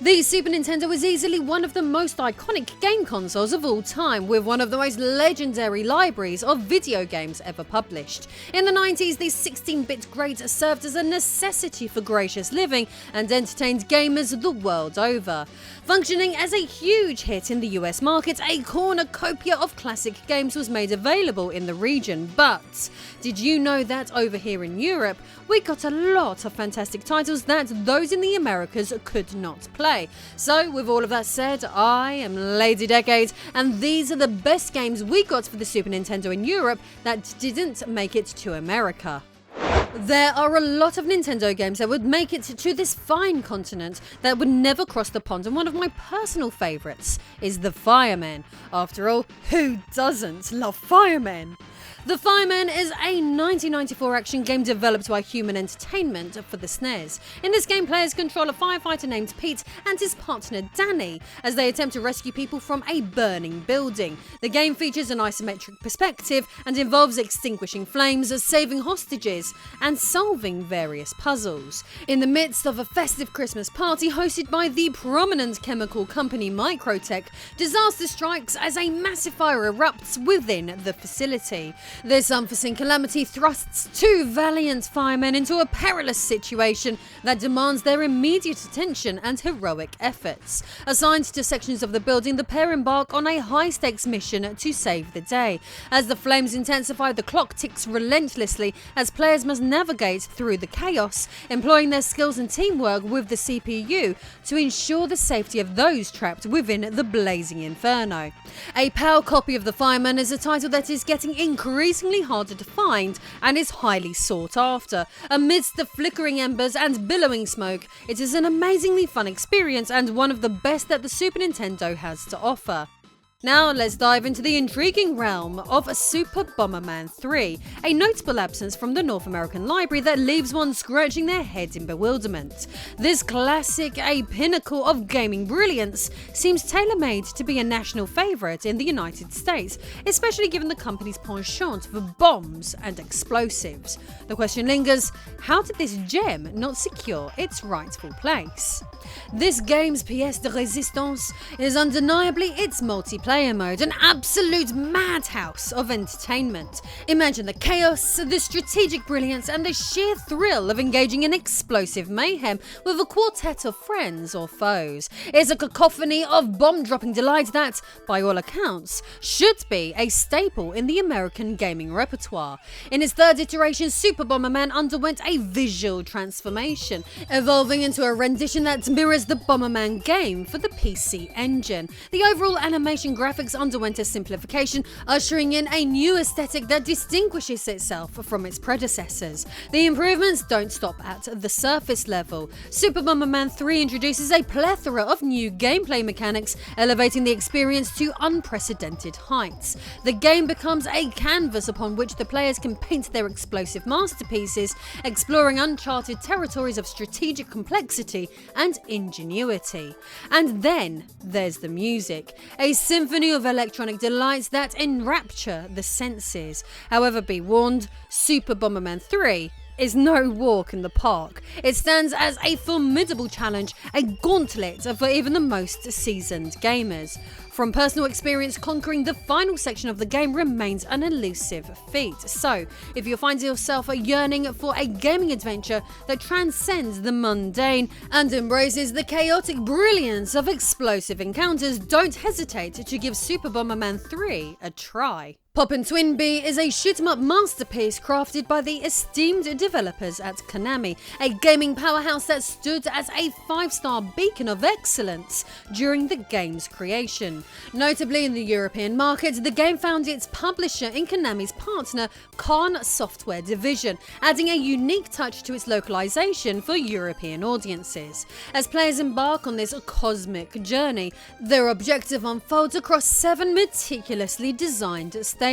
The Super Nintendo is easily one of the most iconic game consoles of all time, with one of the most legendary libraries of video games ever published. In the 90s, the 16-bit great served as a necessity for gracious living and entertained gamers the world over. Functioning as a huge hit in the US market, a cornucopia of classic games was made available in the region. But did you know that over here in Europe, we got a lot of fantastic titles that those in the Americas could not play? So with all of that said, I am Lady Decade, and these are the best games we got for the Super Nintendo in Europe that didn't make it to America. There are a lot of Nintendo games that would make it to this fine continent that would never cross the pond, and one of my personal favourites is the Firemen. After all, who doesn't love Firemen? The Firemen is a 1994 action game developed by Human Entertainment for the SNES. In this game, players control a firefighter named Pete and his partner Danny as they attempt to rescue people from a burning building. The game features an isometric perspective and involves extinguishing flames, saving hostages, and solving various puzzles. In the midst of a festive Christmas party hosted by the prominent chemical company Microtech, disaster strikes as a massive fire erupts within the facility. This unforeseen calamity thrusts two valiant firemen into a perilous situation that demands their immediate attention and heroic efforts. Assigned to sections of the building, the pair embark on a high-stakes mission to save the day. As the flames intensify, the clock ticks relentlessly as players must navigate through the chaos, employing their skills and teamwork with the CPU to ensure the safety of those trapped within the blazing inferno. A PAL copy of The Fireman is a title that is getting increasingly harder to find and is highly sought after. Amidst the flickering embers and billowing smoke, it is an amazingly fun experience and one of the best that the Super Nintendo has to offer. Now let's dive into the intriguing realm of Super Bomberman 3, a notable absence from the North American library that leaves one scratching their head in bewilderment. This classic, a pinnacle of gaming brilliance, seems tailor-made to be a national favourite in the United States, especially given the company's penchant for bombs and explosives. The question lingers, how did this gem not secure its rightful place? This game's pièce de résistance is undeniably its multiplayer mode, an absolute madhouse of entertainment. Imagine the chaos, the strategic brilliance, and the sheer thrill of engaging in explosive mayhem with a quartet of friends or foes. It's a cacophony of bomb-dropping delight that, by all accounts, should be a staple in the American gaming repertoire. In its third iteration, Super Bomberman underwent a visual transformation, evolving into a rendition that mirrors the Bomberman game for the PC Engine. The overall animation graphics underwent a simplification, ushering in a new aesthetic that distinguishes itself from its predecessors. The improvements don't stop at the surface level. Super Bomberman 3 introduces a plethora of new gameplay mechanics, elevating the experience to unprecedented heights. The game becomes a canvas upon which the players can paint their explosive masterpieces, exploring uncharted territories of strategic complexity and ingenuity. And then there's the music, a symphony of electronic delights that enrapture the senses. However, be warned, Super Bomberman 3 is no walk in the park. It stands as a formidable challenge, a gauntlet for even the most seasoned gamers. From personal experience, conquering the final section of the game remains an elusive feat. So, if you find yourself yearning for a gaming adventure that transcends the mundane and embraces the chaotic brilliance of explosive encounters, don't hesitate to give Super Bomberman 3 a try. Poppin' TwinBee is a shoot-'em-up masterpiece crafted by the esteemed developers at Konami, a gaming powerhouse that stood as a 5-star beacon of excellence during the game's creation. Notably in the European market, the game found its publisher in Konami's partner, Khan Software Division, adding a unique touch to its localization for European audiences. As players embark on this cosmic journey, their objective unfolds across 7 meticulously designed stages.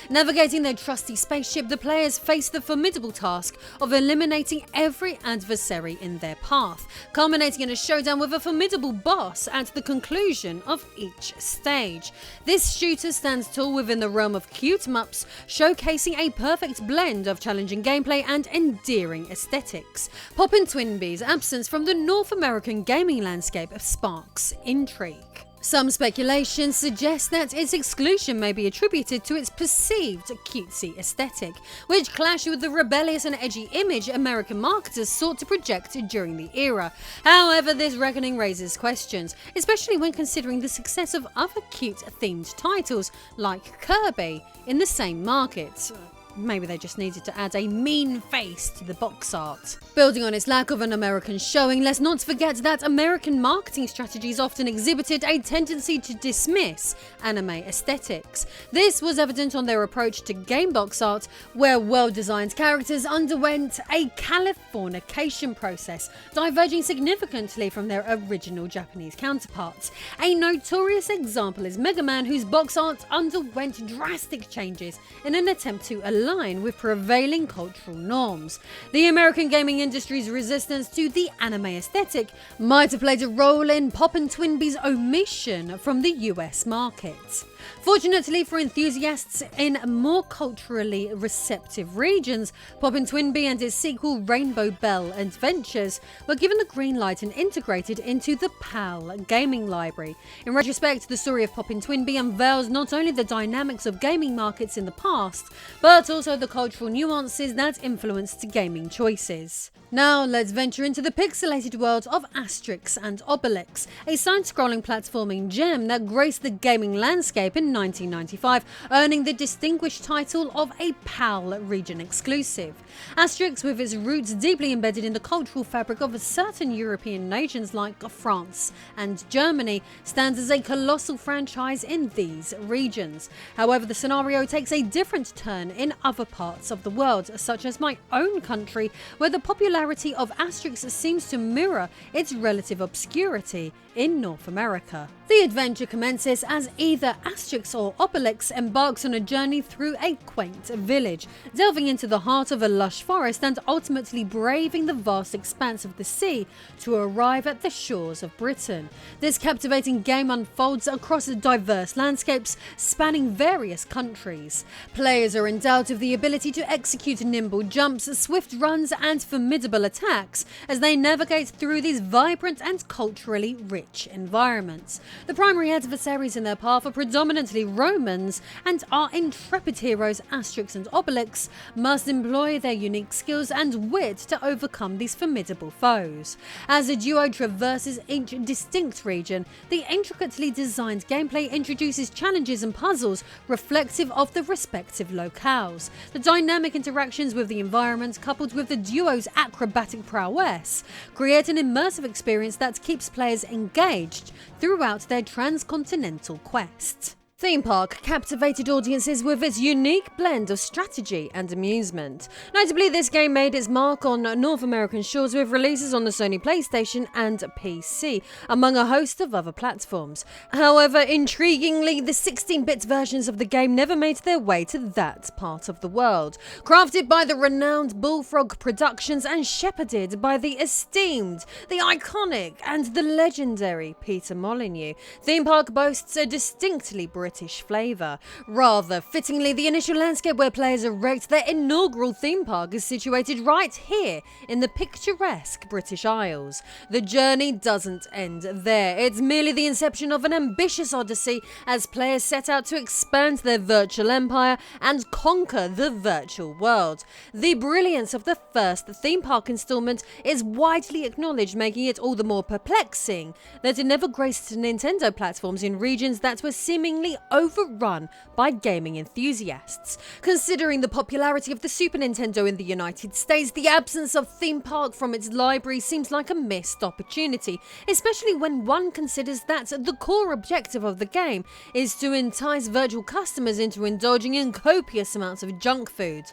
Navigating their trusty spaceship, the players face the formidable task of eliminating every adversary in their path, culminating in a showdown with a formidable boss at the conclusion of each each stage. This shooter stands tall within the realm of cute mups, showcasing a perfect blend of challenging gameplay and endearing aesthetics. Poppin' TwinBee's absence from the North American gaming landscape sparks intrigue. Some speculation suggests that its exclusion may be attributed to its perceived cutesy aesthetic, which clashed with the rebellious and edgy image American marketers sought to project during the era. However, this reckoning raises questions, especially when considering the success of other cute-themed titles like Kirby in the same market. Maybe they just needed to add a mean face to the box art. Building on its lack of an American showing, let's not forget that American marketing strategies often exhibited a tendency to dismiss anime aesthetics. This was evident on their approach to game box art, where well-designed characters underwent a Californication process, diverging significantly from their original Japanese counterparts. A notorious example is Mega Man, whose box art underwent drastic changes in an attempt to align with prevailing cultural norms. The American gaming industry's resistance to the anime aesthetic might have played a role in Poppin' TwinBee's omission from the US market. Fortunately for enthusiasts in more culturally receptive regions, Poppin' TwinBee and its sequel Rainbow Bell Adventures were given the green light and integrated into the PAL gaming library. In retrospect, the story of Poppin' TwinBee unveils not only the dynamics of gaming markets in the past, but also the cultural nuances that influenced gaming choices. Now let's venture into the pixelated world of Asterix and Obelix, a side-scrolling platforming gem that graced the gaming landscape in 1995, earning the distinguished title of a PAL region exclusive. Asterix, with its roots deeply embedded in the cultural fabric of certain European nations like France and Germany, stands as a colossal franchise in these regions. However, the scenario takes a different turn in other parts of the world, such as my own country, where the popularity of Asterix seems to mirror its relative obscurity in North America. The adventure commences as either Asterix or Obelix embarks on a journey through a quaint village, delving into the heart of a lush forest and ultimately braving the vast expanse of the sea to arrive at the shores of Britain. This captivating game unfolds across diverse landscapes spanning various countries. Players are endowed with the ability to execute nimble jumps, swift runs and formidable attacks as they navigate through these vibrant and culturally rich environments. The primary adversaries in their path are predominantly Romans, and our intrepid heroes Asterix and Obelix must employ their unique skills and wit to overcome these formidable foes. As the duo traverses each distinct region, the intricately designed gameplay introduces challenges and puzzles reflective of the respective locales. The dynamic interactions with the environment, coupled with the duo's acrobatic prowess, create an immersive experience that keeps players engaged throughout their transcontinental quest. Theme Park captivated audiences with its unique blend of strategy and amusement. Notably, this game made its mark on North American shores with releases on the Sony PlayStation and PC, among a host of other platforms. However, intriguingly, the 16-bit versions of the game never made their way to that part of the world. Crafted by the renowned Bullfrog Productions and shepherded by the esteemed, the iconic, and the legendary Peter Molyneux, Theme Park boasts a distinctly British flavour. Rather fittingly, the initial landscape where players erect their inaugural theme park is situated right here in the picturesque British Isles. The journey doesn't end there. It's merely the inception of an ambitious odyssey as players set out to expand their virtual empire and conquer the virtual world. The brilliance of the first theme park installment is widely acknowledged, making it all the more perplexing that it never graced Nintendo platforms in regions that were seemingly overrun by gaming enthusiasts. Considering the popularity of the Super Nintendo in the United States, the absence of Theme Park from its library seems like a missed opportunity, especially when one considers that the core objective of the game is to entice virtual customers into indulging in copious amounts of junk food,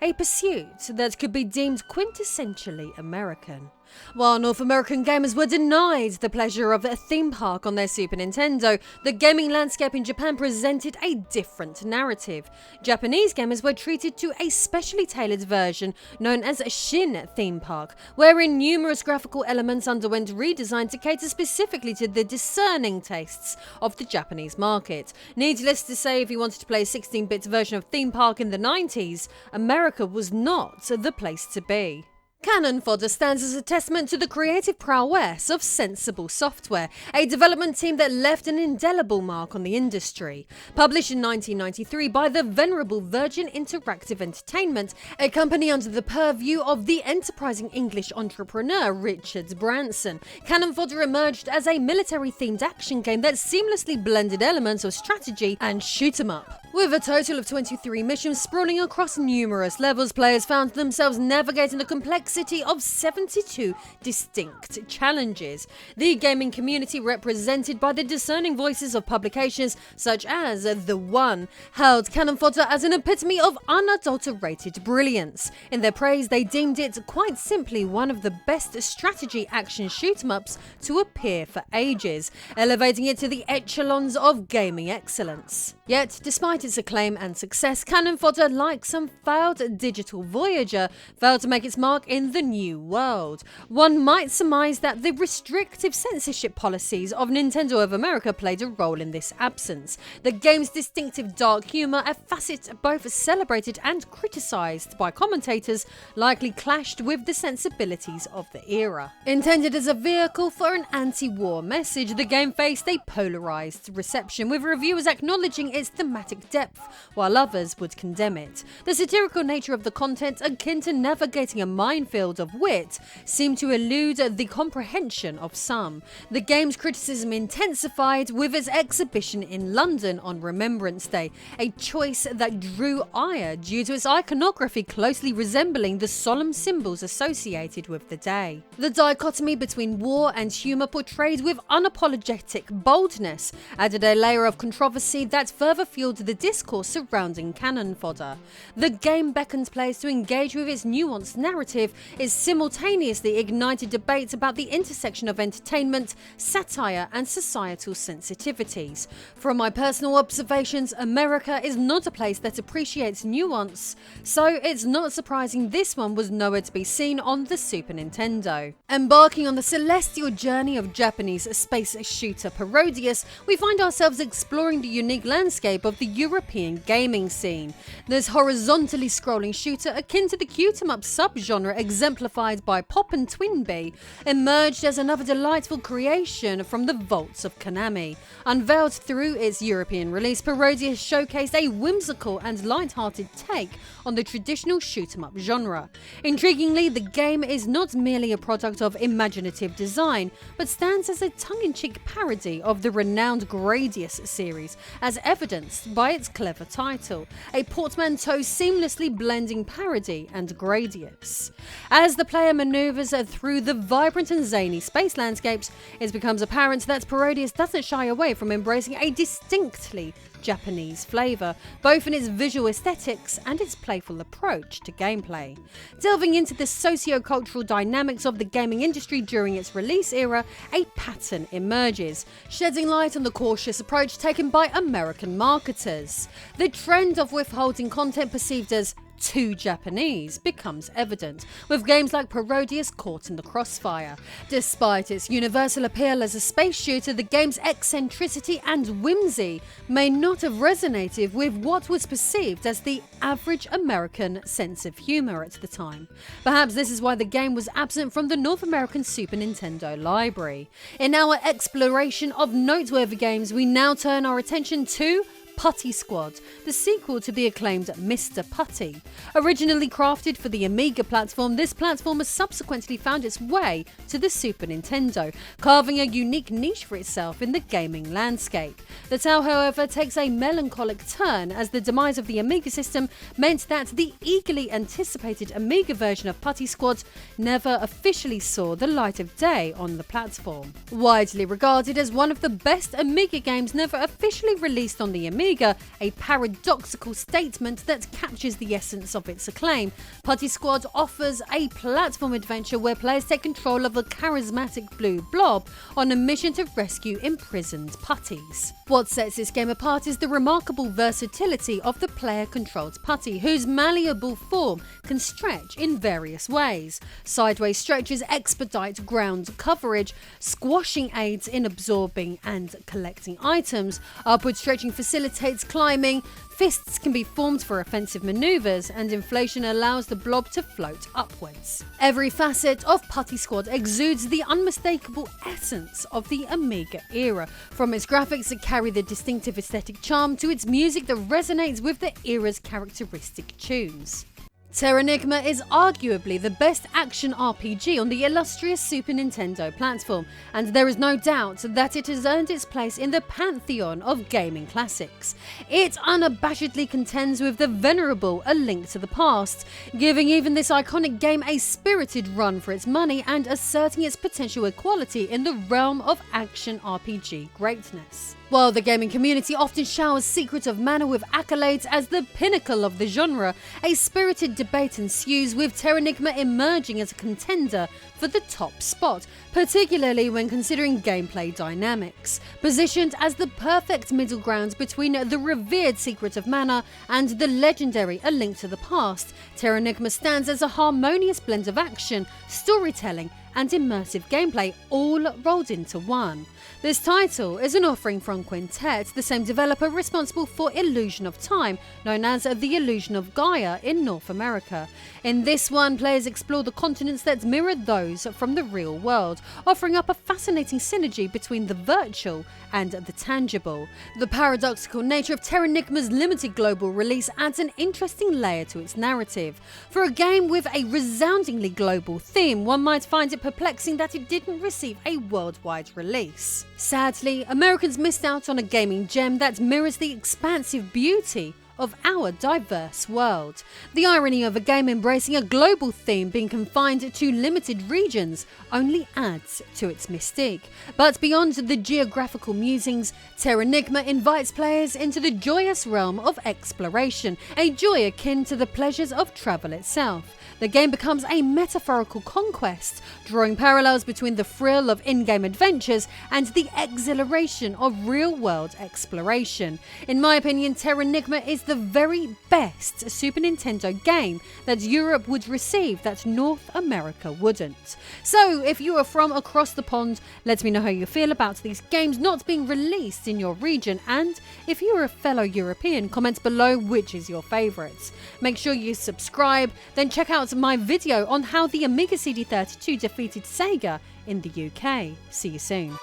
a pursuit that could be deemed quintessentially American. While North American gamers were denied the pleasure of a theme park on their Super Nintendo, the gaming landscape in Japan presented a different narrative. Japanese gamers were treated to a specially tailored version known as Shin Theme Park, wherein numerous graphical elements underwent redesign to cater specifically to the discerning tastes of the Japanese market. Needless to say, if you wanted to play a 16-bit version of Theme Park in the 90s, America was not the place to be. Cannon Fodder stands as a testament to the creative prowess of Sensible Software, a development team that left an indelible mark on the industry. Published in 1993 by the venerable Virgin Interactive Entertainment, a company under the purview of the enterprising English entrepreneur Richard Branson, Cannon Fodder emerged as a military-themed action game that seamlessly blended elements of strategy and shoot 'em up. With a total of 23 missions sprawling across numerous levels, players found themselves navigating the complexity of 72 distinct challenges. The gaming community, represented by the discerning voices of publications such as The One, hailed Cannon Fodder as an epitome of unadulterated brilliance. In their praise, they deemed it quite simply one of the best strategy action shoot-em-ups to appear for ages, elevating it to the echelons of gaming excellence. Yet, despite its acclaim and success, Cannon Fodder, like some failed digital Voyager, failed to make its mark in the new world. One might surmise that the restrictive censorship policies of Nintendo of America played a role in this absence. The game's distinctive dark humour, a facet both celebrated and criticised by commentators, likely clashed with the sensibilities of the era. Intended as a vehicle for an anti-war message, the game faced a polarised reception, with reviewers acknowledging its thematic depth, while others would condemn it. The satirical nature of the content, akin to navigating a minefield of wit, seemed to elude the comprehension of some. The game's criticism intensified with its exhibition in London on Remembrance Day, a choice that drew ire due to its iconography closely resembling the solemn symbols associated with the day. The dichotomy between war and humour, portrayed with unapologetic boldness, added a layer of controversy that further fueled the discourse surrounding Cannon Fodder. The game beckons players to engage with its nuanced narrative. It simultaneously ignited debates about the intersection of entertainment, satire, and societal sensitivities. From my personal observations, America is not a place that appreciates nuance, so it's not surprising this one was nowhere to be seen on the Super Nintendo. Embarking on the celestial journey of Japanese space shooter Parodius, we find ourselves exploring the unique landscape of the European gaming scene. This horizontally scrolling shooter, akin to the Q-'em-up subgenre exemplified by Pop and TwinBee, emerged as another delightful creation from the vaults of Konami. Unveiled through its European release, Parodius showcased a whimsical and light-hearted take on the traditional shoot-'em-up genre. Intriguingly, the game is not merely a product of imaginative design, but stands as a tongue-in-cheek parody of the renowned Gradius series, as evidenced by its clever title, a portmanteau seamlessly blending parody and Gradius. As the player maneuvers through the vibrant and zany space landscapes, it becomes apparent that Parodius doesn't shy away from embracing a distinctly Japanese flavour, both in its visual aesthetics and its playful approach to gameplay. Delving into the socio-cultural dynamics of the gaming industry during its release era, a pattern emerges, shedding light on the cautious approach taken by American marketers. The trend of withholding content perceived as too Japanese becomes evident, with games like Parodius caught in the crossfire. Despite its universal appeal as a space shooter, the game's eccentricity and whimsy may not have resonated with what was perceived as the average American sense of humour at the time. Perhaps this is why the game was absent from the North American Super Nintendo library. In our exploration of noteworthy games, we now turn our attention to Putty Squad, the sequel to the acclaimed Mr. Putty. Originally crafted for the Amiga platform, this platformer subsequently found its way to the Super Nintendo, carving a unique niche for itself in the gaming landscape. The tale, however, takes a melancholic turn as the demise of the Amiga system meant that the eagerly anticipated Amiga version of Putty Squad never officially saw the light of day on the platform. Widely regarded as one of the best Amiga games never officially released on the Amiga, Amiga, a paradoxical statement that captures the essence of its acclaim. Putty Squad offers a platform adventure where players take control of a charismatic blue blob on a mission to rescue imprisoned putties. What sets this game apart is the remarkable versatility of the player-controlled putty, whose malleable form can stretch in various ways. Sideways stretches expedite ground coverage, squashing aids in absorbing and collecting items, upward stretching facilitates climbing, fists can be formed for offensive maneuvers, and inflation allows the blob to float upwards. Every facet of Putty Squad exudes the unmistakable essence of the Amiga era, from its graphics that carry the distinctive aesthetic charm to its music that resonates with the era's characteristic tunes. Terranigma is arguably the best action RPG on the illustrious Super Nintendo platform, and there is no doubt that it has earned its place in the pantheon of gaming classics. It unabashedly contends with the venerable A Link to the Past, giving even this iconic game a spirited run for its money and asserting its potential equality in the realm of action RPG greatness. While the gaming community often showers Secret of Mana with accolades as the pinnacle of the genre, a spirited debate ensues, with Terranigma emerging as a contender for the top spot, particularly when considering gameplay dynamics. Positioned as the perfect middle ground between the revered Secret of Mana and the legendary A Link to the Past, Terranigma stands as a harmonious blend of action, storytelling, and immersive gameplay all rolled into one. This title is an offering from Quintet, the same developer responsible for Illusion of Time, known as The Illusion of Gaia in North America. In this one, players explore the continents that mirror those from the real world, offering up a fascinating synergy between the virtual and the tangible. The paradoxical nature of Terranigma's limited global release adds an interesting layer to its narrative. For a game with a resoundingly global theme, one might find it perplexing that it didn't receive a worldwide release. Sadly, Americans missed out on a gaming gem that mirrors the expansive beauty of our diverse world. The irony of a game embracing a global theme being confined to limited regions only adds to its mystique. But beyond the geographical musings, Terranigma invites players into the joyous realm of exploration, a joy akin to the pleasures of travel itself. The game becomes a metaphorical conquest, drawing parallels between the thrill of in-game adventures and the exhilaration of real-world exploration. In my opinion, Terranigma is the very best Super Nintendo game that Europe would receive that North America wouldn't. So, if you are from across the pond, let me know how you feel about these games not being released in your region, and if you are a fellow European, comment below which is your favourite. Make sure you subscribe, then check out my video on how the Amiga CD32 defeated Sega in the UK. See you soon.